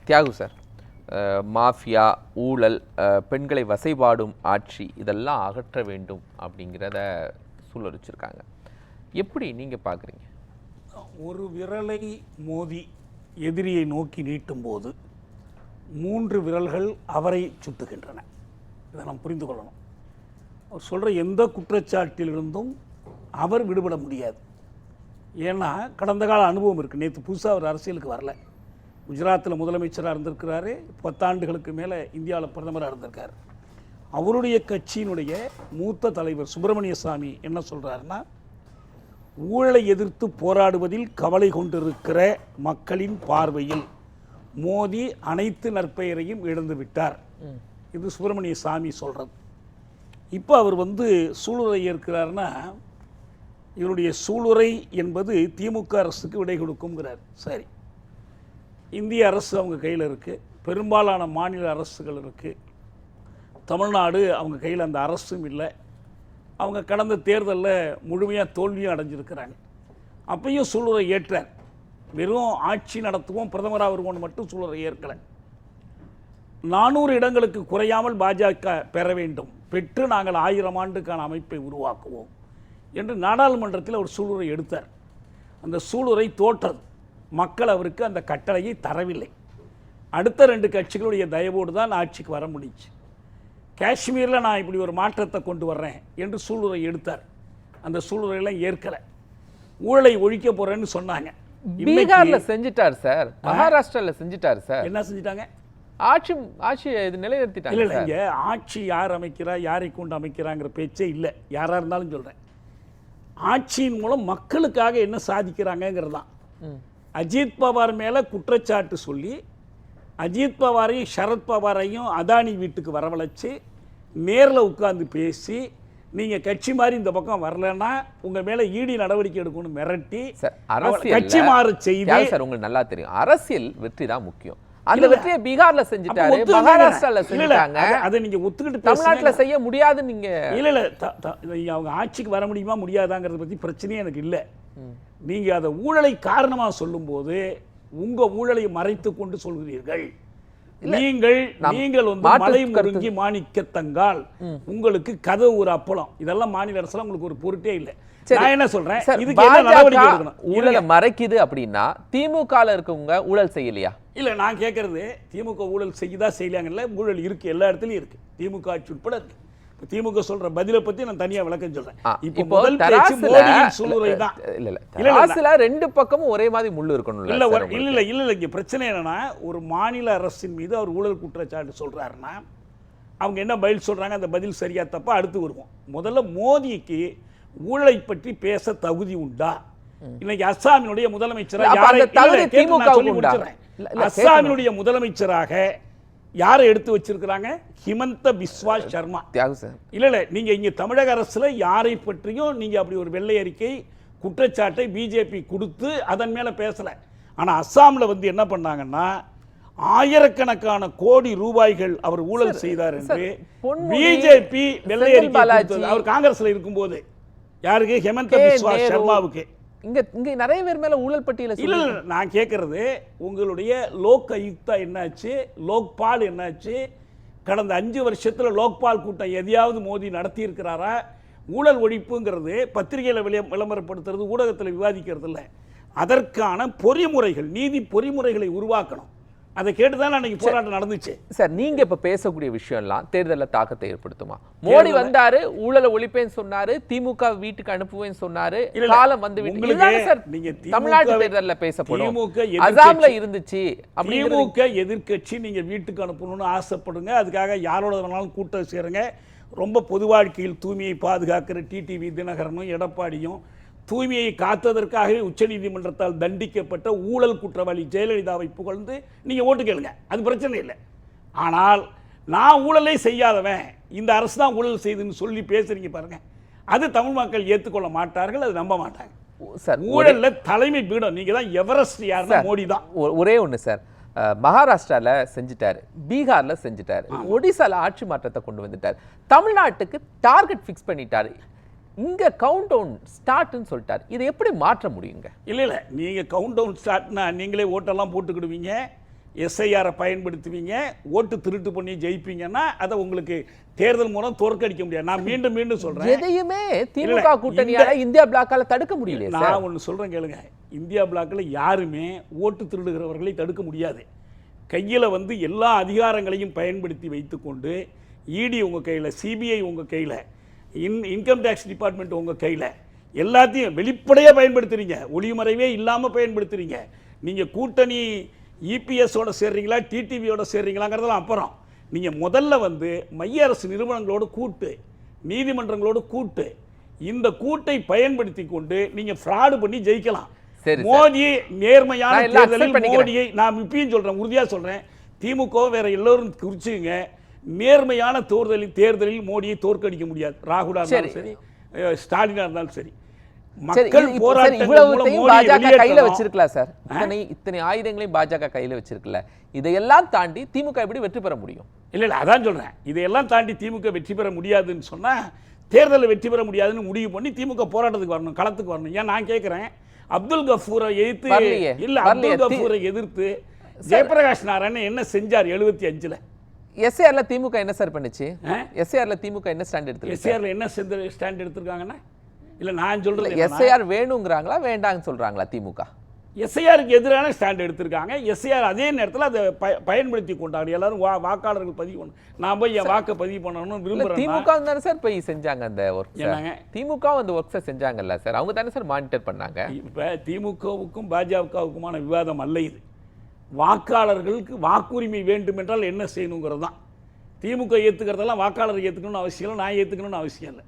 Thiyagu sir, mafia, ஊழல், பெண்களை வசைபாடும் ஆட்சி இதெல்லாம் அகற்ற வேண்டும் அப்படிங்கிறத சூழலிச்சிருக்காங்க. எப்படி நீங்கள் பார்க்குறீங்க? ஒரு விரலை மோதி எதிரியை நோக்கி நீட்டும் போது 3 விரல்கள் அவரை சுட்டுகின்றன. இதை நாம் புரிந்து கொள்ளணும். அவர் சொல்கிற எந்த குற்றச்சாட்டிலிருந்தும் அவர் விடுபட முடியாது. ஏன்னா கடந்த கால அனுபவம் இருக்குது. நேற்று புதுசாக அவர் அரசியலுக்கு வரல. குஜராத்தில் முதலமைச்சராக இருந்திருக்கிறாரு. 10 ஆண்டுகளுக்கு மேலே இந்தியாவில் பிரதமராக இருந்திருக்கார். அவருடைய கட்சியினுடைய மூத்த தலைவர் சுப்பிரமணிய சாமி என்ன சொல்கிறாருன்னா, ஊழலை எதிர்த்து போராடுவதில் கவலை கொண்டிருக்கிற மக்களின் பார்வையில் மோடி அனைத்து நற்பெயரையும் இழந்து விட்டார். இது சுப்பிரமணிய சாமி சொல்கிறது. இப்போ அவர் சூளுரை ஏற்கிறார்னா, இவருடைய சூளுரை என்பது திமுக அரசுக்கு விடை கொடுக்குங்கிறார். சரி, இந்திய அரசு அவங்க கையில் இருக்குது, பெரும்பாலான மாநில அரசுகள் இருக்குது. தமிழ்நாடு அவங்க கையில் அந்த அரசும் இல்லை. அவங்க கடந்த தேர்தலில் முழுமையாக தோல்வியும் அடைஞ்சிருக்கிறாங்க. அப்பையும் சூளுரை ஏற்றார். வெறும் ஆட்சி நடத்துவோம், பிரதமராக வருவோம்னு மட்டும் சூளுரை ஏற்கலை. 400 இடங்களுக்கு குறையாமல் பாஜக பெற வேண்டும், பெற்று நாங்கள் 1000 ஆண்டுக்கான அமைப்பை உருவாக்குவோம் என்று நாடாளுமன்றத்தில் அவர் சூளுரை எடுத்தார். அந்த சூளுரை தோற்றது. மக்கள் அவருக்கு அந்த கட்டளையை தரவில்லை. அடுத்த 2 கட்சிகளுடைய தயவோடு தான் ஆட்சிக்கு வர முடிச்சு. காஷ்மீரில் நான் இப்படி ஒரு மாற்றத்தை கொண்டு வர்றேன் என்று சூளுரை எடுத்தார். அந்த சூளுரையெல்லாம் ஏற்கலை. ஊழலை ஒழிக்க போறேன்னு சொன்னாங்க. பீகார்ல செஞ்சிட்டார் சார், மகாராஷ்டிரால செஞ்சிட்டார் சார். என்ன செஞ்சிட்டாங்க? ஆட்சி இது நிலைநிறுத்திட்டாங்க. இல்லை இங்கே ஆட்சி யார் அமைக்கிறா, யாரை கொண்டு அமைக்கிறாங்கிற பேச்சே இல்லை. யாராக இருந்தாலும் சொல்கிறேன், ஆட்சியின் மூலம் மக்களுக்காக என்ன சாதிக்கிறாங்கிறது தான். அஜித் பவார் மேலே குற்றச்சாட்டு சொல்லி அஜித் பவாரையும் சரத்பவாரையும் அதானி வீட்டுக்கு வரவழைச்சு நேரில் உட்கார்ந்து பேசி, நீங்கள் கட்சி மாதிரி இந்த பக்கம் வரலன்னா உங்கள் மேலே ஈடி நடவடிக்கை எடுக்கணும்னு மிரட்டி கட்சி மாறு செய்தி. சார் உங்களுக்கு நல்லா தெரியும், அரசியல் வெற்றி தான் முக்கியம். அந்த வெற்றியை பீகார்ல செஞ்சுட்டாரு, மகாராஷ்டிரால செஞ்சுட்டாங்க. அதை நீங்க ஒத்துக்கிட்டு தமிழ்நாட்டில் செய்ய முடியாது. நீங்க இல்ல அவங்க ஆட்சிக்கு வர முடியுமா முடியாதாங்கிறத பத்தி பிரச்சனையே எனக்கு இல்லை. நீங்க அதை ஊழலை காரணமா சொல்லும் போது உங்க ஊழலை மறைத்து கொண்டு சொல்கிறீர்கள். நீங்கள் மலை முருங்கி மாணிக்கத்தங்கால், உங்களுக்கு கதவு ஒரு அப்பளம். இதெல்லாம் மாநில அரசுல உங்களுக்கு ஒரு பொருட்டே இல்லை. நான் என்ன சொல்றேன், இதுக்கு என்ன நடவடிக்கை எடுக்கணும்? ஊழலை மறைக்குது அப்படின்னா திமுகல இருக்கவங்க ஊழல் செய்யலையா? இல்ல நான் கேட்கறது, திமுக ஊழல் செய்யுதா செய்யலாங்கல்ல. ஊழல் இருக்கு, எல்லா இடத்துலயும் இருக்கு, திமுக ஆட்சி உட்பட இருக்கு. திமுக சொல்ற பதிலை பத்தி நான் தனியா விளக்கம் சொல்றேன். இப்போ முதல் பேச்சு மோடியின் சூளுரை தான். இல்ல 2 பக்கமும் ஒரே மாதிரி முள்ளு இருக்கணும். இல்ல இங்க பிரச்சனை என்னன்னா, ஒரு மாநில அரசின் மீது அவர் ஊழல் குற்றச்சாட்டு சொல்றாருன்னா அவங்க என்ன பதில் சொல்றாங்க, அந்த பதில் சரியா தப்பா அடுத்து வருவோம். முதல்ல மோடிக்கு ஊழலை பற்றி பேச தகுதி உண்டா? இன்னைக்கு அஸ்ஸாமினுடைய முதலமைச்சராக அஸ்ஸாமினுடைய முதலமைச்சராக யாரை எடுத்து வச்சிருக்கிறாங்க? ஹிமந்த பிஸ்வா சர்மா. இல்ல நீங்க இங்க தமிழக அரசுல யாரை பற்றியும் நீங்க அப்படி ஒரு வெள்ளை அறிக்கை குற்றச்சாட்டை பிஜேபி கொடுத்து அதன் மேல பேசல. ஆனா அஸ்ஸாம்ல என்ன பண்ணாங்கன்னா, ஆயிரக்கணக்கான கோடி ரூபாய்கள் அவர் ஊழல் செய்தார் என்று பிஜேபி வெள்ளை அறிக்கை அவர் காங்கிரஸ்ல இருக்கும்போது யாருக்கு? ஹிமந்த பிஸ்வா சர்மாவுக்கு. இங்க நிறைய பேர் மேல ஊழல் பட்டியல. இல்ல நான் கேட்கறது, உங்களுடைய லோக் ஆயுக்தா என்னாச்சு, லோக்பால் என்னாச்சு? கடந்த 5 வருஷத்துல லோக்பால் கூட்டம் எதையாவது மோடி நடத்தி இருக்கிறாரா? ஊழல் ஒழிப்புங்கிறது பத்திரிகையில விளம்பரப்படுத்துறது, ஊடகத்தில் விவாதிக்கிறது இல்லை. அதற்கான பொறிமுறைகள், நீதி பொறிமுறைகளை உருவாக்கணும். அதை கேட்டுதான் அன்னைக்கு போராட்டம் நடந்துச்சு. சார் நீங்க இப்ப பேசக்கூடிய விஷயம் எல்லாம் தேர்தலில் தாக்கத்தை ஏற்படுத்துமா? மோடி வந்தாரு, ஊழலை ஒழிப்பேன்னு சொன்னாரு, திமுக வீட்டுக்கு அனுப்புவேன்னு சொன்னாரு, காலம் வந்து தமிழ்நாட்டு தேர்தலில் பேசப்படும். அசாம்ல இருந்துச்சு, திமுக எதிர்கட்சி நீங்க வீட்டுக்கு அனுப்பணும்னு ஆசைப்படுங்க. அதுக்காக யாரோட வேணாலும் கூட்டம் சேருங்க. ரொம்ப பொது வாழ்க்கையில் தூய்மையை பாதுகாக்கிற டிடிவி தினகரனும் எடப்பாடியும், தூய்மையை காத்ததற்காகவே உச்சநீதிமன்றத்தால் தண்டிக்கப்பட்ட ஊழல் குற்றவாளி ஜெயலலிதாவை புகழ்ந்து நீங்க ஓட்டு கேளுங்க, அது பிரச்சனை இல்லை. ஆனால் நான் ஊழலை செய்யாதவன், இந்த அரசு தான் ஊழல் செய்துன்னு சொல்லி பேசுறீங்க பாருங்க, அது தமிழ் மக்கள் ஏற்றுக்கொள்ள மாட்டார்கள், அது நம்ப மாட்டாங்க. ஊழல்ல தலைமை பீடம் நீங்க தான். எவரெஸ்ட் யாருன்னா மோடி தான். ஒரே ஒன்று சார், மகாராஷ்டிரால செஞ்சுட்டாரு, பீகார்ல செஞ்சுட்டாரு, ஒடிசால ஆட்சி மாற்றத்தை கொண்டு வந்துட்டார், தமிழ்நாட்டுக்கு டார்கெட் ஃபிக்ஸ் பண்ணிட்டாரு, இங்க கவுண்ட் டவுன் ஸ்டார்ட்னு சொல்லிட்டார். இதை எப்படி மாற்ற முடியுங்க? இல்லை நீங்க கவுண்ட் டவுன் ஸ்டார்ட்னா நீங்களே ஓட்டெல்லாம் போட்டுக்கிடுவீங்க, எஸ்ஐஆரை பயன்படுத்துவீங்க, ஓட்டு திருட்டு பண்ணி ஜெயிப்பீங்கன்னா அதை உங்களுக்கு தேர்தல் மூலம் தோற்கடிக்க முடியாது. நான் மீண்டும் மீண்டும் சொல்றேன், எதையுமே திமுக கூட்டணியால இந்தியா பிளாக்கால தடுக்க முடியல. நான் ஒன்று சொல்றேன் கேளுங்க, இந்தியா பிளாக்கில் யாருமே ஓட்டு திருடுகிறவர்களை தடுக்க முடியாது. கையில் வந்து எல்லா அதிகாரங்களையும் பயன்படுத்தி வைத்துக்கொண்டு இடி உங்கள் கையில், சிபிஐ உங்கள் கையில், இன்கம் டேக்ஸ் டிபார்ட்மெண்ட் உங்கள் கையில், எல்லாத்தையும் வெளிப்படையாக பயன்படுத்துறீங்க, ஒளிமறைவே இல்லாமல் பயன்படுத்துறீங்க. நீங்கள் கூட்டணி இபிஎஸோட சேர்றீங்களா டிடிவியோட சேர்றீங்களாங்கிறதெல்லாம் அப்புறம். நீங்கள் முதல்ல வந்து மைய அரசு நிறுவனங்களோடு கூட்டு, நீதிமன்றங்களோடு கூட்டு, இந்த கூட்டை பயன்படுத்தி கொண்டு நீங்கள் ஃப்ராடு பண்ணி ஜெயிக்கலாம். மோடி நேர்மையான தேர்தலில் மோடியை நான் இப்பயும் சொல்றேன், உறுதியா சொல்றேன், திமுக வேற எல்லாரும் குறிச்சுங்க, நேர்மையான தேர்தலில் மோடியை தோற்கடிக்க முடியாது. ராகுலா இருந்தாலும் சரி, ஸ்டாலினா இருந்தாலும் சரி. மக்கள் போராட்டத்தையும் பாஜக கையில வச்சிருக்கலாம் சார். இத்தனை ஆயுதங்களையும் பாஜக கையில வச்சிருக்கல. இதையெல்லாம் தாண்டி திமுக எப்படி வெற்றி பெற முடியும்? இல்ல அதான் சொல்றேன், இதையெல்லாம் தாண்டி திமுக வெற்றி பெற முடியாதுன்னு சொன்னா தேர்தலில் வெற்றி பெற முடியாதுன்னு முடிவு பண்ணி திமுக போராட்டத்துக்கு வரணும், களத்துக்கு வரணும். ஏன் நான் கேட்கிறேன், அப்துல் கஃபூரை எதிர்த்து ஜெயபிரகாஷ் நாராயணன் என்ன செஞ்சார் 75ல? எஸ்ஏஆர்ல திமுக என்ன சார் பண்ணுச்சு? எஸ்ஏஆர்ல திமுக என்ன ஸ்டாண்ட் எடுத்து? எஸ்ஏஆர்ல என்ன ஸ்டாண்ட் எடுத்திருக்காங்கன்னா, இல்ல நான் சொல்றது எஸ்ஏஆர் வேணுங்கிறாங்களா வேண்டாம்னு சொல்றாங்களா திமுக? எஸ்ஐஆருக்கு எதிரான ஸ்டாண்ட் எடுத்திருக்காங்க. எஸ்ஐஆர் அதே நேரத்தில் அதை பயன்படுத்தி கொண்டாங்க. எல்லாரும் வாக்காளர்கள் பதிவு பண்ணணும், நான் போய் என் வாக்கை பதிவு பண்ணணும்னு விரும்புறேன். திமுக தானே சார் போய் செஞ்சாங்க அந்த ஒர்க். திமுக அந்த ஒர்க்ஸை செஞ்சாங்கல்ல சார், அவங்க தானே சார் மானிட்டர் பண்ணாங்க. இப்போ திமுகவுக்கும் பாஜகவுக்குமான விவாதம் அல்ல இது. வாக்காளர்களுக்கு வாக்குரிமை வேண்டும் என்றால் என்ன செய்யணுங்கிறது தான். திமுக ஏற்றுக்கிறதெல்லாம் வாக்காளர் ஏற்றுக்கணும்னு அவசியம் இல்லை, நான் ஏற்றுக்கணும்னு அவசியம் இல்லை.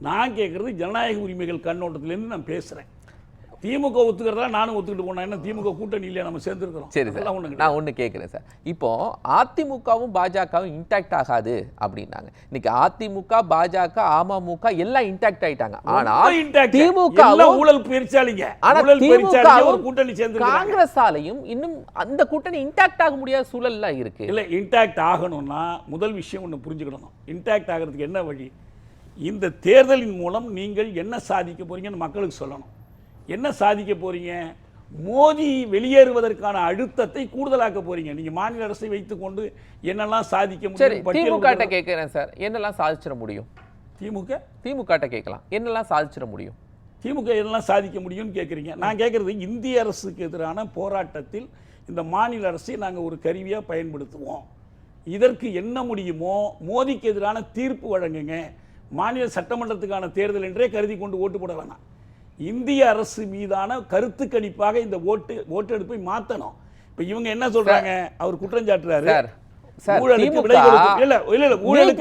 நான் கேட்குறது ஜனநாயக உரிமைகள் கண்ணோட்டத்திலேருந்து நான் பேசுகிறேன். திமுக ஒத்துக்கிறதா நானும் ஒத்துக்கிட்டு போனேன். என்ன திமுக கூட்டணி இல்லையா, நம்ம சேர்ந்துருக்கிறோம். சரி சார், நான் ஒன்று கேட்குறேன் சார். இப்போ அதிமுகவும் பாஜகவும் இன்டாக்ட் ஆகாது அப்படின்னாங்க. இன்னைக்கு அதிமுக பாஜக அமமுக எல்லாம் இன்டாக்ட் ஆயிட்டாங்க. ஆனா திமுக ஊழல் பெருச்சாலிங்க, கூட்டணி சேர்ந்து காங்கிரஸாலையும் இன்னும் அந்த கூட்டணி இன்டாக்ட் ஆக முடியாத சூழல்லாம் இருக்கு. இல்லை, இன்டாக்ட் ஆகணும்னா முதல் விஷயம் ஒன்று புரிஞ்சுக்கணும். இன்டாக்ட் ஆகிறதுக்கு என்ன வழி? இந்த தேர்தலின் மூலம் நீங்கள் என்ன சாதிக்க போறீங்கன்னு மக்களுக்கு சொல்லணும். என்ன சாதிக்க போறீங்க? மோடி வெளியேறுவதற்கான அழுத்தத்தை கூடுதலாக்க போறீங்க. நீங்க மாநில அரசை வைத்துக் கொண்டு என்னெல்லாம் சாதிக்க முடியும்? திமுக கேட்கிறேன் சார், என்னெல்லாம் சாதிச்சிட முடியும்? திமுக கேட்கலாம், என்னெல்லாம் சாதிச்சிட முடியும்? திமுக என்னெல்லாம் சாதிக்க முடியும்னு கேட்குறீங்க. நான் கேட்குறது, இந்திய அரசுக்கு எதிரான போராட்டத்தில் இந்த மாநில அரசை நாங்கள் ஒரு கருவியாக பயன்படுத்துவோம். இதற்கு என்ன முடியுமோ மோடிக்கு எதிரான தீர்ப்பு வழங்குங்க. மாநில சட்டமன்றத்துக்கான தேர்தல் என்றே கருதி கொண்டு ஓட்டு போட வேணாம். இந்திய அரசு மீதான கருத்து கணிப்பாக இந்த ஓட்டெடுப்பை மாற்றணும். இப்போ இவங்க என்ன சொல்றாங்க, அவர் குற்றம் சாட்டுறாரு, ஊழலுக்கு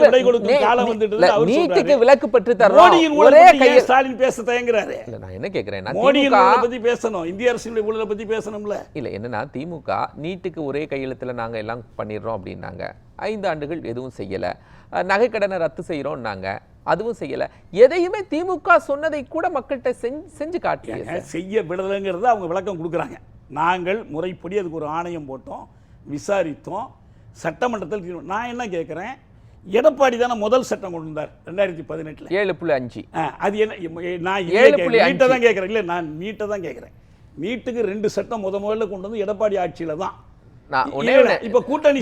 விடை கொடுக்கும் காலம் வந்துட்டு அவர் சொல்றாரு, விலக்கு பெற்று தர்றோம். மோடியின் ஊழலை பத்தி ஸ்டாலின் பேச தயங்குறாரு. நான் என்ன கேக்குறேன், மோடியின் ஊழலை பத்தி பேசணும், இந்திய அரசின் ஊழலை பத்தி பேசணும்ல. இல்ல என்னன்னா, திமுக நீட்டுக்கு ஒரே கையெழுத்துல நாங்க எல்லாம் பண்ணிடுறோம் அப்படின்னாங்க. 5 ஆண்டுகள் எதுவும் செய்யல. நகைக்கடனை ரத்து செய்யறோம்னாங்க, அதுவும் செய்யல. எதையுமே திமுக சொன்னதை கூட மக்கள்கிட்ட செஞ்சு காட்டிய செய்ய விடலைங்கிறத அவங்க விளக்கம் கொடுக்குறாங்க. நாங்கள் முறைப்படி அதுக்கு ஒரு ஆணையம் போட்டோம், விசாரித்தோம், சட்டமன்றத்தில். நான் என்ன கேட்குறேன், எடப்பாடி தானே முதல் சட்டம் கொண்டு வந்தார் 2018 7.5. அது என்ன, நான் நீட்டை தான் கேட்குறேன். இல்லை, நான் நீட்டை தான் கேட்குறேன். நீட்டுக்கு 2 சட்டம் முதல்ல கொண்டு வந்து எடப்பாடி ஆட்சியில தான். இப்ப கூட்டணி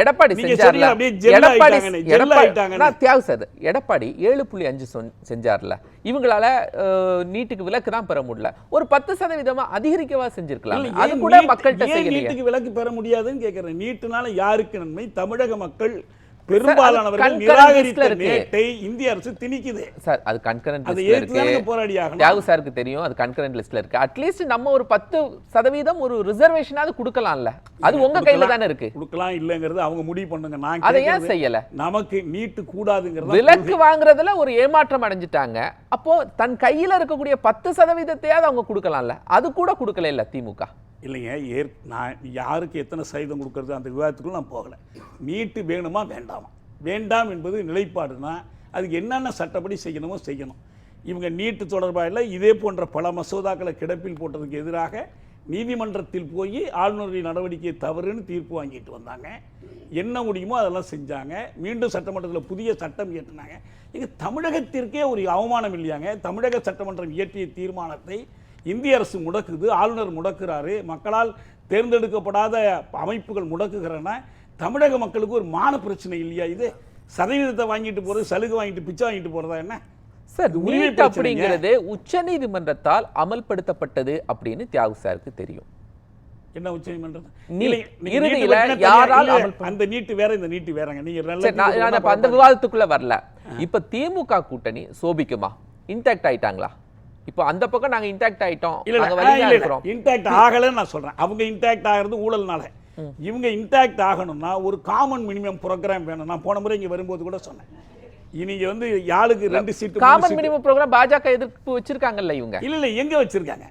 எடப்பாடி 7.5 செஞ்சார்ல, இவங்களால நீட்டுக்கு விலக்கு தான் பெற முடியல. ஒரு 10% அதிகரிக்கவா செஞ்சிருக்கலாம். அது கூட மக்கள்கிட்ட நீட்டுக்கு விலக்கு பெற முடியாதுன்னு கேட்கிறேன். நீட்டுனால யாருக்கு நன்மை? தமிழக மக்கள் பெரும்பாலானவர்கள் நிராகரித்த நேட்டை இந்திய அரசு திணிக்குது சார். அது கன்கரண்ட் லிஸ்ட்ல இருக்கு, போராடியாகணும். தியாகு சாருக்கு தெரியும், அது கன்கரண்ட் லிஸ்ட்ல இருக்கு. அட்லீஸ்ட் நம்ம ஒரு 10% ஒரு ரிசர்வேஷனாவது கொடுக்கலாம்ல. அது உங்க கையில தானே இருக்கு. கொடுக்கலாம் இல்லங்கிறது அவங்க முடிவு பண்ணுங்க. நான் அதை ஏன் செய்யல? நமக்கு நீட்டு கூடாதுங்கிறது, விலக்கு வாங்குறதுல ஒரு ஏமாற்றம் அடைஞ்சிட்டாங்க. அப்போ தன் கையில இருக்கக்கூடிய 10%-ஐயாவது அவங்க கொடுக்கலாம்ல. அது கூட கொடுக்கல இல்ல திமுக. இல்லைங்க, நான் யாருக்கு எத்தனை சதவீதம் கொடுக்கறது அந்த விவாதத்துக்குள்ள நான் போகலை. நீட்டு வேணுமா வேண்டாமா? வேண்டாம் என்பது நிலைப்பாடுனா அதுக்கு என்னென்ன சட்டப்படி செய்யணுமோ செய்யணும். இவங்க நீட்டு தொடர்பாக இல்லை, இதே போன்ற பல மசோதாக்களை கிடப்பில் போட்டதுக்கு எதிராக நீதிமன்றத்தில் போய் ஆளுநரின் நடவடிக்கை தவறுன்னு தீர்ப்பு வாங்கிட்டு வந்தாங்க. என்ன முடியுமோ அதெல்லாம் செஞ்சாங்க. மீண்டும் சட்டமன்றத்தில் புதிய சட்டம் இயற்றினாங்க. இங்கே தமிழகத்திற்கே ஒரு அவமானம் இல்லையாங்க? தமிழக சட்டமன்றம் இயற்றிய தீர்மானத்தை இந்திய அரசு முடக்குது, ஆளுநர் முடக்குறாரு, மக்களால் தேர்ந்தெடுக்கப்படாத அமைப்புகள் முடக்குகிறன்னா தமிழக மக்களுக்கு ஒரு மான பிரச்சனை இல்லையா? இது சதவீதத்தை வாங்கிட்டு போறது, சலுகை வாங்கிட்டு பிச்சை வாங்கிட்டு போறதா என்ன சார்? நீட் அப்படிங்கிறது உச்சநீதிமன்றத்தால் அமல்படுத்தப்பட்டது அப்படின்னு தியாகு சாருக்கு தெரியும். என்ன உச்சநீதிமன்றம்? அந்த நீட்டு வேற, இந்த நீட்டு வேறங்க. நீங்க அந்த விவாதத்துக்குள்ள வரல. இப்ப திமுக கூட்டணி சோபிக்குமா? இன்டாக்ட் ஆயிட்டாங்களா? இப்போ அந்த பக்கம் நாங்க இன்டாக்ட் ஆயிட்டோம், இன்டாக்ட் ஆகலன்னு நான் சொல்றேன். அவங்க இன்டாக்ட் ஆகிறது ஊழல்னால. இவங்க இன்டாக்ட் ஆகணும்னா ஒரு காமன் மினிமம் ப்ரோக்ராம் வேணும். நான் போன முறை இங்க வரும்போது கூட சொன்னேன், இன்னைக்கு வந்து யாளுக்கு 2 சீட்டு காமன் மினிமம் ப்ரோக்ராம் பாஜக எதிர்ப்பு வச்சிருக்காங்கல்ல இவங்க. இல்ல எங்க வச்சிருக்காங்க?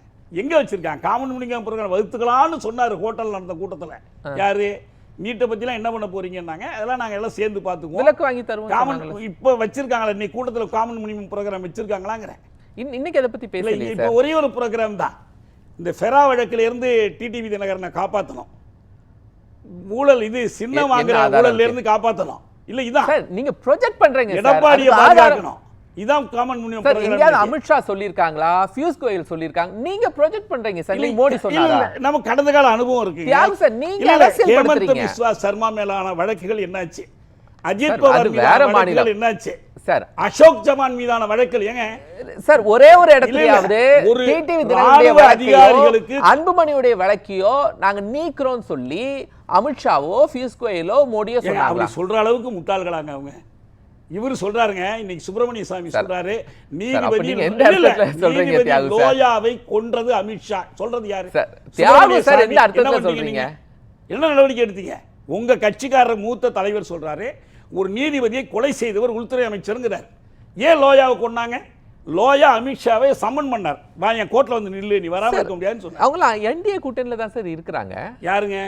காமன் மினிமம் ப்ரோக்ராம் வகுத்துக்கலாம்னு சொன்னாரு ஹோட்டல் நடந்த கூட்டத்துல. யாரு நீட்டை பத்திலாம் என்ன பண்ண போறீங்கன்னாங்க. அதெல்லாம் நாங்க எல்லாம் சேர்ந்து பார்த்துக்குவோம், விலக்கு வாங்கி தருவோம். காமன் இப்ப வச்சிருக்காங்களா? இன்னைக்கு கூட்டத்துல காமன் மினிமம் ப்ரோக்ராம் வச்சிருக்காங்களாங்கிறேன். இன்னைக்கு அதை பத்தி பேசல. இப்ப ஒரே ஒரு ப்ரோக்ராம் தான். இந்த ஃபெரா வழக்குல இருந்து டிடிவி தினகரனை காப்பாற்றணும், ஊழல் இது சின்ன வாங்குற ஊழல்ல இருந்து காப்பாற்றணும். இல்ல இதான் நீங்க ப்ரொஜெக்ட் பண்றீங்க. எடப்பாடியை பாதுகாக்கணும். இதான் காமன் மினிமம் ப்ரோக்ராம். அமித்ஷா சொல்லிருக்காங்களா, பியூஷ் கோயல் சொல்லிருக்காங்க, நீங்க ப்ரொஜெக்ட் பண்றீங்க சார். மோடி சொன்னாரா? நம்ம கடந்த கால அனுபவம் இருக்கு. ஹேமந்த் பிஸ்வா சர்மா மேலான வழக்குகள் என்னாச்சு? அஜித் பவார் வேற மாநிலம் என்னாச்சு சார்? அசோக் சவான் மீதான வழக்குகள் ஏங்க சார் ஒரே ஒரு இடத்துலயாவது டிடிவி தினகரனுடைய அதிகாரிகளுக்கு அன்புமணியுடைய வழக்கையோ நாங்க நீக்குறோம் சொல்லி அமித்ஷாவோ பியூஷ் கோயலோ மோடியோ சொன்னாங்க? சொல்ற அளவுக்கு முட்டாள்களாங்க அவங்க. இவரு சொல்றாருங்க, இன்னைக்கு சுப்பிரமணிய சாமி சொல்றாரு, நீதிபதி லோயாவை கொன்றது அமித்ஷா. சொல்றது யாரு? என்ன நடவடிக்கை எடுத்தீங்க? உங்க கட்சிக்காரர் மூத்த தலைவர் சொல்றாரு, ஒரு நீதிபதியை கொலை செய்தவர் உள்துறை அமைச்சருங்கிறார். ஏன் லோயாவை கொன்னாங்க? லோயா அமித்ஷாவை சம்மன் பண்ணார், வா என் கோர்ட்ல வந்து நில்லு, நீ வராம இருக்க முடியாதுன்னு சொன்னார். அவங்களாம் என்டிஏ கூட்டணியில தான் சார் இருக்கிறாங்க. யாருங்க?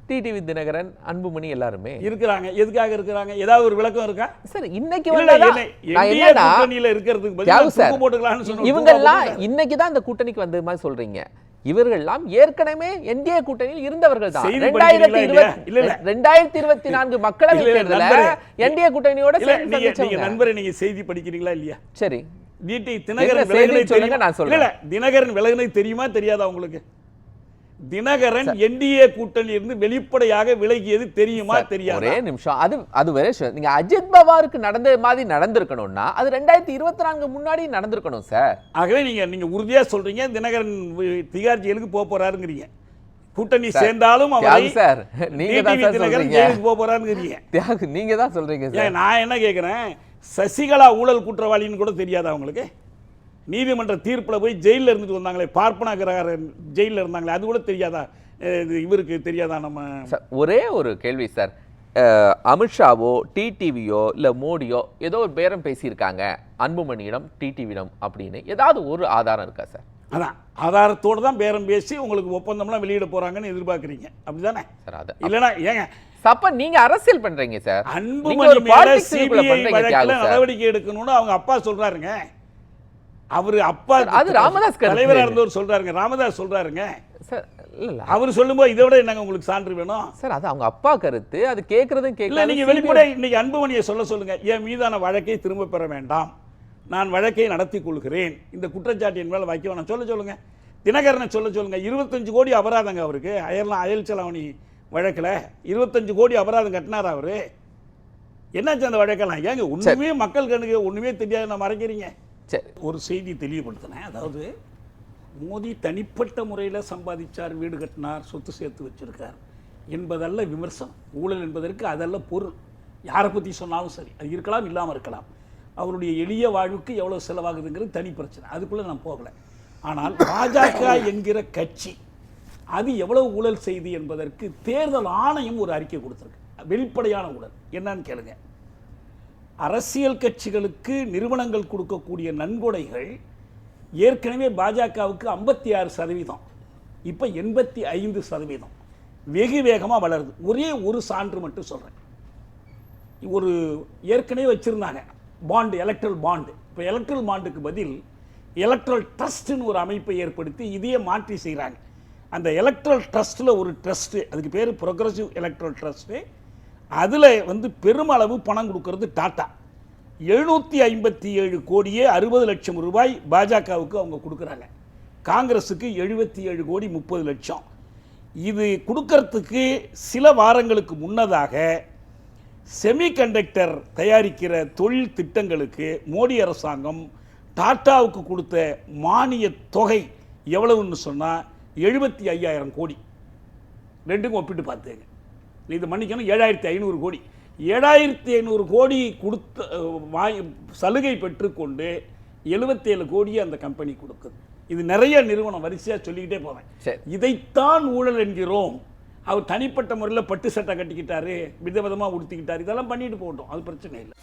டிடிவி தினகரன், அன்புமணி எல்லாருமே இருக்கிறாங்க. எதுக்காக இருக்கிறாங்க? ஏதாவது ஒரு விளக்கம் இருக்கா சார்? இன்னைக்கு கூட்டணியில இருக்கிறதுக்கு பதிலா இவங்க எல்லாம் இன்னைக்கு தான் இந்த கூட்டணிக்கு வந்த மாதிரி சொல்றீங்க. இவர்கள்லாம் ஏற்கனவே என்டிஏ கூட்டணியில் இருந்தவர்கள் தான். 2024 மக்களவை தேர்தலில் என்டிஏ கூட்டணியோட நீங்க நண்பரை நீங்க செய்தி படிக்கிறீங்களா இல்லையா? சரி, தினகரன் விலகினது தெரியுமா? நான் சொல்றேன், தினகரன் விலகினது தெரியுமா தெரியாதா உங்களுக்கு? தினகரன் என்டிஏ கூட்டணி இருந்து வெளிப்படையாக விலகியது தெரியுமா தெரியாது? ஒரே நிமிஷம், அது வேற. நீங்க அஜித் பவாருக்கு நடந்த மாதிரி நடந்திருக்கணும்னா அது 2024 முன்னாடி நடந்திருக்கணும் சார். ஆகவே நீங்க உறுதியா சொல்றீங்க தினகரன் திகார் ஜெயிலுக்கு போறாருங்கிறீங்க. கூட்டணி சேர்ந்தாலும் சார் நீங்க தான் ஜெயிலுக்கு போறாருங்கிறீங்க. நீங்க தான் சொல்றீங்க சார். நான் என்ன கேட்கிறேன், சசிகலா ஊழல் குற்றவாளின்னு கூட தெரியாதா உங்களுக்கு? நீதிமன்ற தீர்ப்பில் போய் ஜெயிலில் இருந்துட்டு வந்தாங்களே, பார்ப்பனாகரன் ஜெயிலில் இருந்தாங்களே, அது கூட தெரியாதா? இவருக்கு தெரியாதா? நம்ம ஒரே ஒரு கேள்வி சார், அமித்ஷாவோ டிடிவியோ இல்லை மோடியோ ஏதோ ஒரு பேரம் பேசியிருக்காங்க அன்புமணியிடம் டிடிவியிடம் அப்படின்னு ஏதாவது ஒரு ஆதாரம் இருக்கா சார்? அதான் ஆதாரத்தோடு தான் பேரம் பேசி உங்களுக்கு ஒப்பந்தம்லாம் வெளியிட போறாங்கன்னு எதிர்பார்க்குறீங்க, அப்படிதானே சார்? அது இல்லைன்னா ஏங்க சப்ப நீங்க அரசியல் பண்றீங்க சார். அன்புமணி மேல சிபிஐ வழக்குல நடவடிக்கை எடுக்கணும்னு அவங்க அப்பா சொல்றாருங்க. அவரு அப்பா அது ராமதாஸ் தலைவரா இருந்தவர் சொல்றாருங்க, ராமதாஸ் சொல்றாருங்க சார். இல்ல அவர் சொல்லும்போது இதை விட என்னங்க உங்களுக்கு சான்று வேணும் சார்? அது அவங்க அப்பா கருத்து, அது கேட்கறதும் கேட்கல. நீங்க வெளிப்படை இன்னைக்கு அன்புமணியை சொல்லுங்க, என் மீதான வழக்கை திரும்ப பெற வேண்டாம், நான் வழக்கை நடத்தி கொள்கிறேன், இந்த குற்றச்சாட்டு என் மேல வைக்க வேணாம் சொல்லுங்க. தினகரனை சொல்லுங்க. 25 கோடி அபராதங்க அவருக்கு, அயல் செலாவணி வழக்கில் 25 கோடி அபராதம் கட்டினார் அவரு. என்னாச்சு அந்த வழக்கெல்லாம்? ஏங்க ஒண்ணுமே மக்கள் கண்ணுக்கு ஒண்ணுமே தெரியாது, நான் மறைக்கிறீங்க. ஒரு செய்தி தெளிவுபடுத்தினேன், அதாவது மோடி தனிப்பட்ட முறையில் சம்பாதிச்சார், வீடு கட்டினார், சொத்து சேர்த்து வச்சிருக்கார் என்பதல்ல விமர்சனம். ஊழல் என்பதற்கு அதல்ல பொருள். யாரை பற்றி சொன்னாலும் சரி, அது இருக்கலாம் இல்லாமல் இருக்கலாம். அவருடைய எளிய வாழ்வுக்கு எவ்வளோ செலவாகுதுங்கிறது தனி பிரச்சனை, அதுக்குள்ளே நான் போகலை. ஆனால் பாஜக என்கிற கட்சி அது எவ்வளவு ஊழல் செய்து என்பதற்கு தேர்தல் ஆணையம் ஒரு அறிக்கை கொடுத்துருக்கு, வெளிப்படையான ஊழல். என்னன்னு கேளுங்க. அரசியல் கட்சிகளுக்கு நிறுவனங்கள் கொடுக்கக்கூடிய நன்கொடைகள் ஏற்கனவே பாஜகவுக்கு 56%, இப்போ 85%, வெகு வேகமாக வளருது. ஒரே ஒரு சான்று மட்டும் சொல்கிறேன். ஒரு ஏற்கனவே வச்சுருந்தாங்க பாண்டு, எலக்ட்ரல் பாண்டு. இப்போ எலக்ட்ரல் பாண்டுக்கு பதில் எலக்ட்ரல் ட்ரஸ்ட்னு ஒரு அமைப்பை ஏற்படுத்தி இதையே மாற்றி செய்கிறாங்க. அந்த எலக்ட்ரல் ட்ரஸ்ட்டில் ஒரு ட்ரஸ்ட்டு, அதுக்கு பேர் ப்ரோக்ரஸிவ் எலக்ட்ரல் ட்ரஸ்ட்டு. அதில் வந்து பெருமளவு பணம் கொடுக்கறது டாட்டா. 757 கோடியே 60 லட்சம் ரூபாய் பாஜகவுக்கு அவங்க கொடுக்குறாங்க. காங்கிரஸுக்கு 77 கோடி 30 லட்சம். இது கொடுக்கறதுக்கு சில வாரங்களுக்கு முன்னதாக செமிகண்டக்டர் தயாரிக்கிற தொழில் திட்டங்களுக்கு மோடி அரசாங்கம் டாட்டாவுக்கு கொடுத்த மானிய தொகை எவ்வளவுன்னு சொன்னால் 75,000 கோடி. ரெண்டுக்கும் ஒப்பிட்டு பார்த்தேங்க. இது மன்னிக்கணும், 7,500 கோடி. 7,500 கோடி கொடுத்த சலுகை பெற்றுக்கொண்டு 77 கோடியை அந்த கம்பெனி கொடுக்குது. இது நிறைய நிறுவனம் வரிசையாக சொல்லிக்கிட்டே போவேன். இதைத்தான் ஊழல் என்கிறோம். அவர் தனிப்பட்ட முறையில் பட்டு சட்டை கட்டிக்கிட்டாரு, விதவிதமாக உடுத்திக்கிட்டாரு, இதெல்லாம் பண்ணிட்டு போட்டோம், அது பிரச்சனை இல்லை.